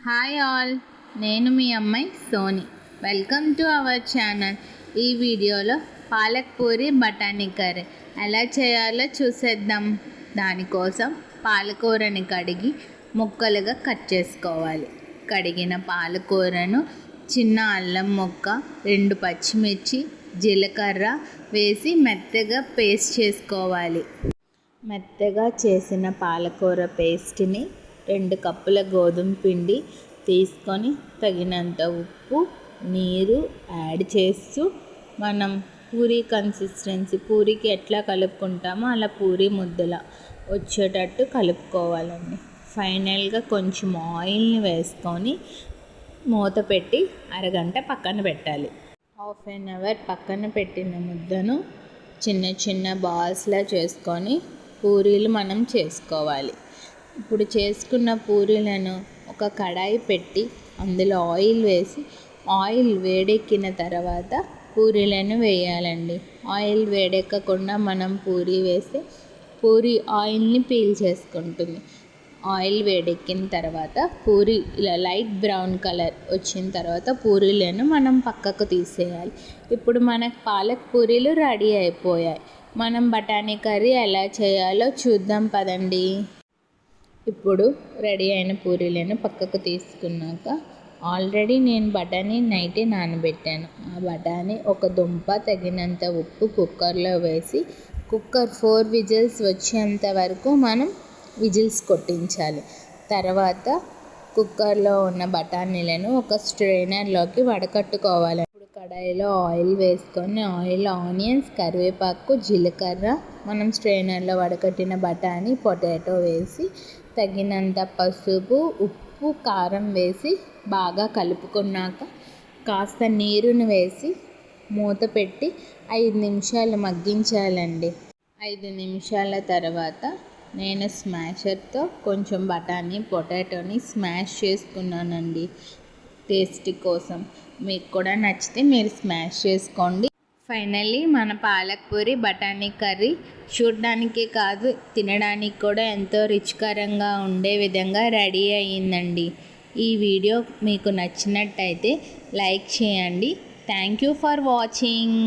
Hi all, నేను మీ అమ్మాయి Soni. Welcome to our channel. ఈ వీడియోలో పాలక్ పూరి బఠానీ కర్రీ ఎలా చేయాలో చూసేద్దాం. దానికోసం పాలకూరని కడిగి ముక్కలుగా కట్ చేసుకోవాలి. కడిగిన పాలకూరను చిన్న అల్లం ముక్క, 2 పచ్చిమిర్చి, జీలకర్ర వేసి మెత్తగా పేస్ట్ చేసుకోవాలి. మెత్తగా చేసిన పాలకూర పేస్ట్ని 2 కప్పుల గోధుమ పిండి తీసుకొని తగినంత ఉప్పు, నీరు యాడ్ చేస్తూ మనం పూరీ కన్సిస్టెన్సీ, పూరీకి ఎట్లా కలుపుకుంటామో అలా పూరీ ముద్దలా వచ్చేటట్టు కలుపుకోవాలండి. ఫైనల్గా కొంచెం ఆయిల్ని వేసుకొని మూత పెట్టి అరగంట పక్కన పెట్టాలి. హాఫ్ అన్ అవర్ పక్కన పెట్టిన ముద్దను చిన్న చిన్న బాల్స్లా చేసుకొని పూరీలు మనం చేసుకోవాలి. ఇప్పుడు చేసుకున్న పూరీలను ఒక కడాయి పెట్టి అందులో ఆయిల్ వేసి, ఆయిల్ వేడెక్కిన తర్వాత పూరీలను వేయాలండి. ఆయిల్ వేడెక్కకుండా మనం పూరీ వేస్తే పూరీ ఆయిల్ని పీల్చేసుకుంటుంది. ఆయిల్ వేడెక్కిన తర్వాత పూరీ ఇలా లైట్ బ్రౌన్ కలర్ వచ్చిన తర్వాత పూరీలను మనం పక్కకు తీసేయాలి. ఇప్పుడు మనకు పాలక్ పూరీలు రెడీ అయిపోయాయి. మనం బఠానీ కర్రీ ఎలా చేయాలో చూద్దాం పదండి. ఇప్పుడు రెడీ అయిన పూరీలను పక్కకు తీసుకున్నాక ఆల్రెడీ నేను బఠానీ నైటే నానబెట్టాను. ఆ బఠానీ, ఒక దుంప, తగినంత ఉప్పు కుక్కర్లో వేసి కుక్కర్ 4 విజిల్స్ వచ్చేంత వరకు మనం విజిల్స్ కొట్టించాలి. తర్వాత కుక్కర్లో ఉన్న బఠానీలను ఒక స్ట్రైనర్లోకి వడకట్టుకోవాలి. ఇప్పుడు కడాయిలో ఆయిల్ వేసుకొని ఆయిల్, ఆనియన్స్, కరివేపాకు, జీలకర్ర, మనం స్ట్రైనర్లో వడకట్టిన బఠానీ, పొటాటో వేసి తగినంత పసుపు, ఉప్పు, కారం వేసి బాగా కలుపుకున్నాక కాస్త నీరుని వేసి మూత పెట్టి 5 నిమిషాలు మగ్గించాలండి. 5 నిమిషాల తర్వాత నేను స్మాషర్తో కొంచెం బఠానీ, పొటాటోని స్మాష్ చేసుకున్నానండి టేస్ట్ కోసం. మీకు కూడా నచ్చితే మీరు స్మాష్ చేసుకోండి. ఫైనల్లీ మన పాలక్ పూరి బఠానీ కర్రీ చూడడానికి కాదు, తినడానికి కూడా ఎంతో రుచికరంగా ఉండే విధంగా రెడీ అయ్యిందండి. ఈ వీడియో మీకు నచ్చినట్టయితే లైక్ చేయండి. Thank you for watching.